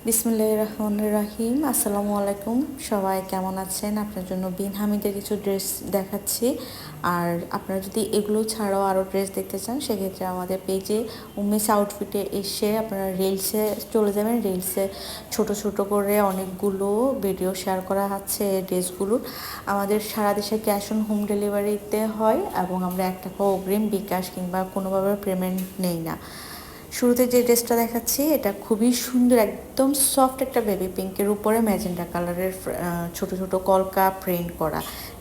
বিসমিল্লাহির রহমানির রহিম। আসসালামু আলাইকুম। সবাই কেমন আছেন? আপনার জন্য বিন হামিদের কিছু ড্রেস দেখাচ্ছি। আর আপনারা যদি এগুলো ছাড়াও আরও ড্রেস দেখতে চান সেক্ষেত্রে আমাদের পেজে উমেশ আউটফিটে এসে আপনারা রিলসে চলে যাবেন। রিলসে ছোট ছোট করে অনেকগুলো ভিডিও শেয়ার করা হচ্ছে এই ড্রেসগুলো। আমাদের সারা দেশে ক্যাশ অন হোম ডেলিভারিতে হয় এবং আমরা 1 টাকা অগ্রিম, বিকাশ কিংবা কোনোভাবে পেমেন্ট নেই না। শুরুতে যে ড্রেসটা দেখাচ্ছি এটা খুবই সুন্দর, একদম সফট একটা বেবি পিঙ্কের উপরে ম্যাজেন্ডা কালারের ছোট ছোট কলকা প্রিন্ট করা।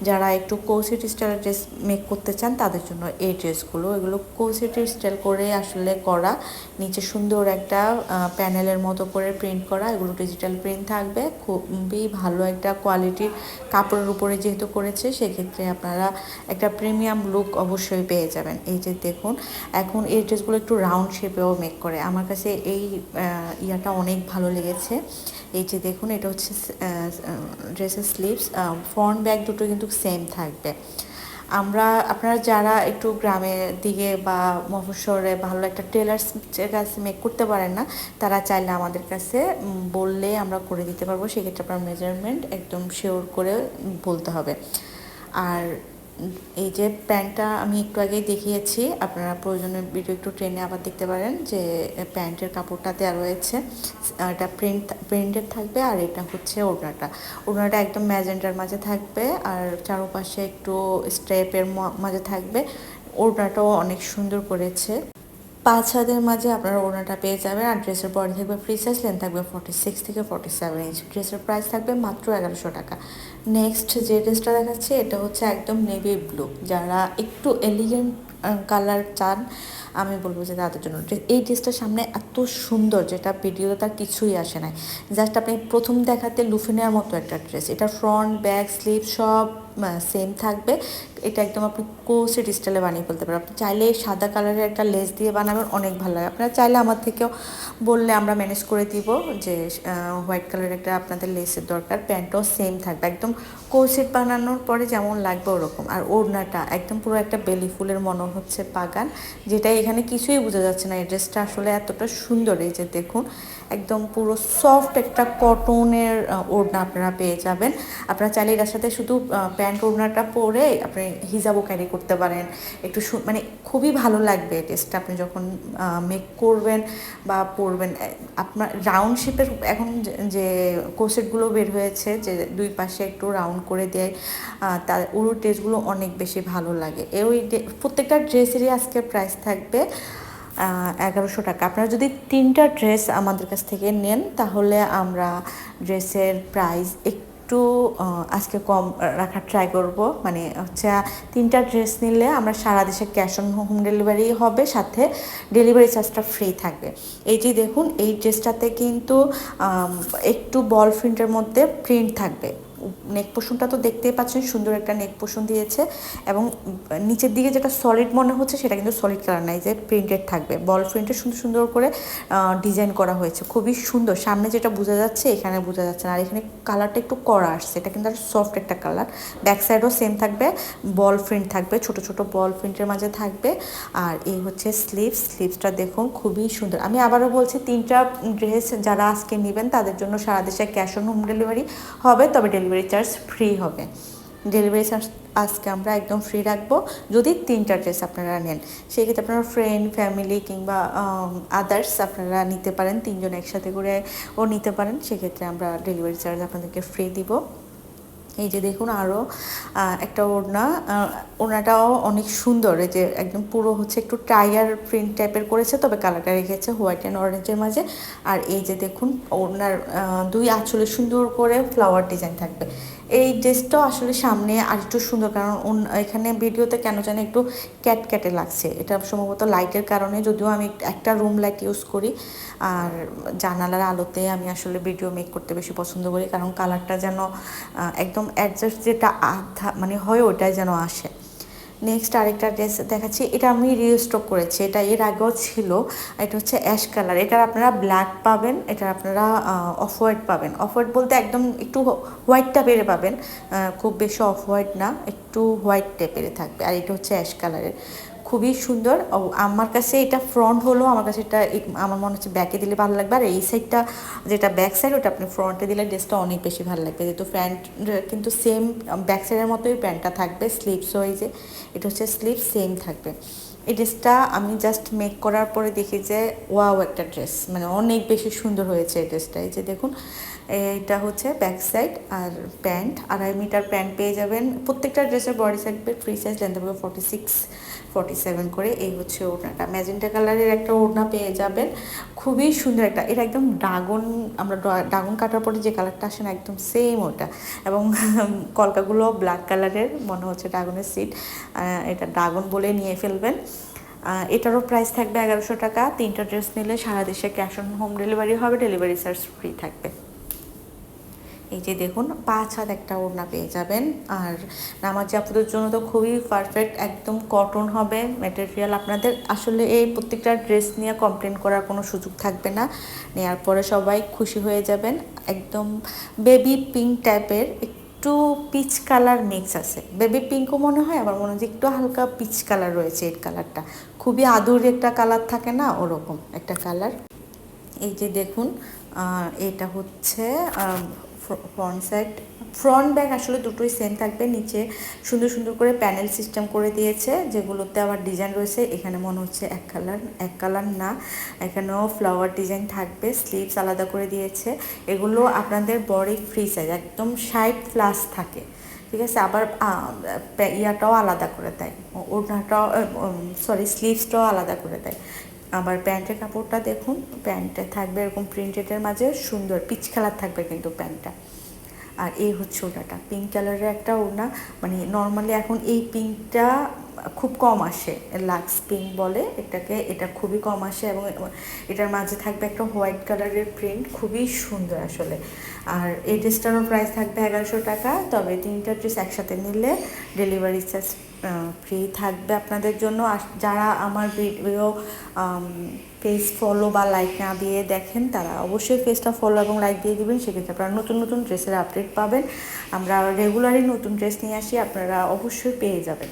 যারা একটু কোসেট স্টাইলের ড্রেস মেক করতে চান তাদের জন্য এই ড্রেসগুলো, এগুলো কোসেট স্টাইল করে আসলে করা, নিচে সুন্দর একটা প্যানেলের মতো করে প্রিন্ট করা। এগুলো ডিজিটাল প্রিন্ট থাকবে, খুবই ভালো একটা কোয়ালিটির কাপড়ের উপরে যেহেতু করেছে সেক্ষেত্রে আপনারা একটা প্রিমিয়াম লুক অবশ্যই পেয়ে যাবেন। এই যে দেখুন, এখন এই ড্রেসগুলো একটু রাউন্ড শেপেও মেক করে, আমার কাছে এই ইয়াটা অনেক ভালো লেগেছে। এই যে দেখুন, এটা হচ্ছে ড্রেসের স্লিভস, ফ্রন্ট ব্যাক দুটো কিন্তু সেম থাকবে। আপনারা যারা একটু গ্রামের দিকে বা মফস্বরে ভালো একটা টেলার্সের কাছে মেক করতে পারেন না, তারা চাইলে আমাদের কাছে বললে আমরা করে দিতে পারবো। সেক্ষেত্রে আপনার মেজারমেন্ট একদম শিওর করে বলতে হবে। আর এই যে প্যান্টটা আমি একটু আগেই দেখিয়েছি, আপনারা প্রয়োজনে ভিডিও একটু ট্রেনে আবার দেখতে পারেন যে প্যান্টের কাপড়টা দেওয়া রয়েছে, এটা প্রিন্টেড থাকবে। আর এটা হচ্ছে ওড়নাটা একদম ম্যাজেন্টার মাঝে থাকবে আর চারপাশে একটু স্ট্রেপের মাঝে থাকবে। ওড়নাটাও অনেক সুন্দর করেছে। 5 হাতের মাঝে আপনারা ওড়নাটা পেয়ে যাবেন। আর ড্রেসের বডি থাকবে ফ্রি সাইজ, লেন্থ থাকবে 46 থেকে 47 ইঞ্চ। ড্রেসের প্রাইস থাকবে মাত্র 1100 টাকা। নেক্সট যে ড্রেসটা দেখাচ্ছি এটা হচ্ছে একদম নেভি ব্লু। যারা একটু এলিগেন্ট কালার চান আমি বলবো যে তাদের জন্য এই ড্রেসটার সামনে এত সুন্দর, যেটা ভিডিওতে তার কিছুই আসে নাই। জাস্ট আপনি প্রথম দেখাতে লুফে নেওয়ার মতো একটা ড্রেস। এটা ফ্রন্ট ব্যাক স্লিভ সব সেম থাকবে। এটা একদম আপনি কোসেট স্টাইলে বানিয়ে ফেলতে পারেন। আপনি চাইলে সাদা কালারের একটা লেস দিয়ে বানাবেন, অনেক ভালো লাগে। আপনারা চাইলে আমার থেকেও বললে আমরা ম্যানেজ করে দিব যে হোয়াইট কালারের একটা আপনাদের লেসের দরকার। প্যান্টও সেম থাকবে, একদম কোসেট বানানোর পরে যেমন লাগবে ওরকম। আর ওড়নাটা একদম পুরো একটা বেলি ফুলের মনে হচ্ছে বাগান, যেটা এখানে কিছুই বোঝা যাচ্ছে না। এই ড্রেসটা আসলে এতটা সুন্দর। এই যে দেখুন, একদম পুরো সফট একটা কটনের ওড়না আপনারা পেয়ে যাবেন। আপনারা চাইলে এটার সাথে শুধু প্যান্ট ওড়নাটা পরে আপনি হিজাবও ক্যারি করতে পারেন। একটু মানে খুবই ভালো লাগবে ড্রেসটা আপনি যখন মেক করবেন বা পরবেন। আপনার রাউন্ড শেপের এখন যে কোসেটগুলো বের হয়েছে, যে দুই পাশে একটু রাউন্ড করে দেয়, তার ওই ড্রেসগুলো অনেক বেশি ভালো লাগে। ওই প্রত্যেকটা ড্রেসেরই আজকে প্রাইস থাকবে 1100 টাকা। আপনারা যদি 3টা ড্রেস আমাদের কাছ থেকে নেন তাহলে আমরা ড্রেসের প্রাইস একটু আজকে কম রাখার ট্রাই করব। মানে হচ্ছে 3টা ড্রেস নিলে আমরা সারা দেশে ক্যাশ অন হোম ডেলিভারি হবে, সাথে ডেলিভারি চার্জটা ফ্রি থাকবে। এই যে দেখুন, এই ড্রেসটাতে কিন্তু একটু বল প্রিন্টের মধ্যে প্রিন্ট থাকবে। নেক পোর্শনটা তো দেখতেই পাচ্ছেন, সুন্দর একটা নেক পোর্শন দিয়েছে এবং নিচের দিকে যেটা সলিড মনে হচ্ছে সেটা কিন্তু সলিড কালার নাই, যে প্রিন্টেড থাকবে। বল প্রিন্টের সুন্দর সুন্দর করে ডিজাইন করা হয়েছে, খুবই সুন্দর। সামনে যেটা বোঝা যাচ্ছে এখানে বোঝা যাচ্ছে না। আর এখানে কালারটা একটু কড়া আসছে, এটা কিন্তু আর সফট একটা কালার। ব্যাক সাইডও সেম থাকবে, বল প্রিন্ট থাকবে, ছোট ছোট বল প্রিন্টের মাঝে থাকবে। আর এই হচ্ছে স্লিভসটা দেখুন খুবই সুন্দর। আমি আবারও বলছি, 3টা ড্রেস যারা আজকে নেবেন তাদের জন্য সারা দেশে ক্যাশ অন হোম ডেলিভারি হবে, তবে ডেলিভারি চার্জ ফ্রি হবে। ডেলিভারি চার্জ আজকে আমরা একদম ফ্রি রাখবো যদি 3টা ড্রেস আপনারা নেন। সেক্ষেত্রে আপনারা ফ্রেন্ড ফ্যামিলি কিংবা আদার্স আপনারা নিতে পারেন, 3জন একসাথে করে ও নিতে পারেন। সেক্ষেত্রে আমরা ডেলিভারি চার্জ আপনাদেরকে ফ্রি দিব। এই যে দেখুন, আরও একটা ওড়নাটাও অনেক সুন্দর। এই যে একদম পুরো হচ্ছে একটু টাইগার প্রিন্ট টাইপের করেছে, তবে কালারটা রেখেছে হোয়াইট অ্যান্ড অরেঞ্জের মাঝে। আর এই যে দেখুন, ওড়নার 2 আঁচলে সুন্দর করে ফ্লাওয়ার ডিজাইন থাকবে। এই ড্রেসটাও আসলে সামনে আর একটু সুন্দর, কারণ এখানে ভিডিওতে কেন জানি একটু ক্যাটক্যাটে লাগছে। এটা সম্ভবত লাইটের কারণে, যদিও আমি একটা রুম লাইট ইউজ করি। আর জানালার আলোতে আমি আসলে ভিডিও মেক করতে বেশি পছন্দ করি, কারণ কালারটা যেন একদম অ্যাডজাস্ট যেটা আধা মানে হয় ওটাই যেন আসে। নেক্সট আরেকটা ড্রেস দেখাচ্ছি, এটা আমি রিস্টক করেছি, এটা এর আগেও ছিল। এটা হচ্ছে অ্যাশ কালার, এটার আপনারা ব্ল্যাক পাবেন, এটার আপনারা অফ হোয়াইট পাবেন। অফ হোয়াইট বলতে একদম একটু হোয়াইটটা বেড়ে পাবেন, খুব বেশি অফ হোয়াইট না, একটু হোয়াইট টাইপের থাকবে। আর এটা হচ্ছে অ্যাশ কালারের, খুবই সুন্দর। আমার কাছে এটা ফ্রন্ট হলো, আমার কাছে এটা আমার মনে হচ্ছে ব্যাকে দিলে ভালো লাগবে। আর এই সাইডটা যেটা ব্যাক সাইড, ওটা আপনি ফ্রন্টে দিলে ড্রেসটা অনেক বেশি ভালো লাগবে। যেহেতু প্যান্ট কিন্তু সেম ব্যাক সাইডের মতোই প্যান্টটা থাকবে, স্লিভসও এই যে এটা হচ্ছে স্লিভ সেম থাকবে। এই ড্রেসটা আমি জাস্ট মেক করার পরে দেখি যে ওয়াও একটা ড্রেস, মানে অনেক বেশি সুন্দর হয়েছে এই ড্রেসটা। এই যে দেখুন, এইটা হচ্ছে ব্যাক সাইড আর প্যান্ট, 2.5 মিটার প্যান্ট পেয়ে যাবেন। প্রত্যেকটা ড্রেসের বডি থাকবে ফ্রি সাইজ, লেন্থ হবে 46 47 করে। এই হচ্ছে ওড়নাটা, ম্যাজেন্টা কালারের একটা ওড়না পেয়ে যাবেন, খুবই সুন্দর একটা। এটা একদম ড্রাগন, আমরা ড্রাগন কাটার পরে যে কালারটা আসে না, একদম সেম ওটা। এবং কলকাগুলো ব্ল্যাক কালারের, মনে হচ্ছে ড্রাগনের সিড, এটা ড্রাগন বলে নিয়ে ফেলবেন। এটারও প্রাইস থাকবে 1100 টাকা। 3টা ড্রেস নিলে সারা দেশে ক্যাশ অন হোম ডেলিভারি হবে, ডেলিভারি চার্জ ফ্রি থাকবে। এই যে দেখুন, 5 হাত একটা ওড়না পেয়ে যাবেন। আর নামাজি আপুদের জন্য তো খুবই পারফেক্ট, একদম কটন হবে ম্যাটেরিয়াল। আপনাদের আসলে এই প্রত্যেকটা ড্রেস নিয়ে কমপ্লেন করার কোনো সুযোগ থাকবে না, নেওয়ার পরে সবাই খুশি হয়ে যাবেন। একদম বেবি পিঙ্ক টাইপের, একটু পিচ কালার মিক্স আছে, বেবি পিঙ্কও মনে হয়, আবার মনে হয় একটু হালকা পিচ কালার রয়েছে। এই কালারটা খুবই আদুর একটা কালার থাকে না, ওরকম একটা কালার। এই যে দেখুন, এটা হচ্ছে ফ্রন্ট সাইড, ফ্রন্ট ব্যাক আসলে দুটোই সেম থাকবে। নিচে সুন্দর সুন্দর করে প্যানেল সিস্টেম করে দিয়েছে, যেগুলোতে আবার ডিজাইন রয়েছে। এখানে মনে হচ্ছে এক কালার না, এখানেও ফ্লাওয়ার ডিজাইন থাকবে। স্লিভস আলাদা করে দিয়েছে। এগুলো আপনাদের বডি ফ্রি সাইজ, একদম 60+ থাকে, ঠিক আছে। আবার ইয়াটাও আলাদা করে দেয়, ওড়নাটাও সরি স্লিভসটাও আলাদা করে দেয়। আবার প্যান্টের কাপড়টা দেখুন, প্যান্টে থাকবে এরকম প্রিন্টেডের মাঝে সুন্দর পিচ কালার থাকবে কিন্তু প্যান্টটা। আর এই হচ্ছে ওড়নাটা, পিঙ্ক কালারের একটা ওড়না, মানে নর্মালি এখন এই পিঙ্কটা খুব কম আসে, লাক্স পিঙ্ক বলে এটাকে, এটা খুবই কম আসে। এবং এটার মাঝে থাকবে একটা হোয়াইট কালারের প্রিন্ট, খুবই সুন্দর আসলে। আর এই ড্রেসটারও প্রাইস থাকবে 1100 টাকা। তবে 3টা ড্রেস একসাথে নিলে ডেলিভারি চার্জ ফ্রি থাকবে আপনাদের জন্য। আর যারা আমার ভিডিও পেজ ফলো বা লাইক না দিয়ে দেখেন, তারা অবশ্যই পেজটা ফলো এবং লাইক দিয়ে দিবেন, সেক্ষেত্রে আপনারা নতুন নতুন ড্রেসের আপডেট পাবেন। আমরা রেগুলারই নতুন ড্রেস নিয়ে আসি, আপনারা অবশ্যই পেয়ে যাবেন।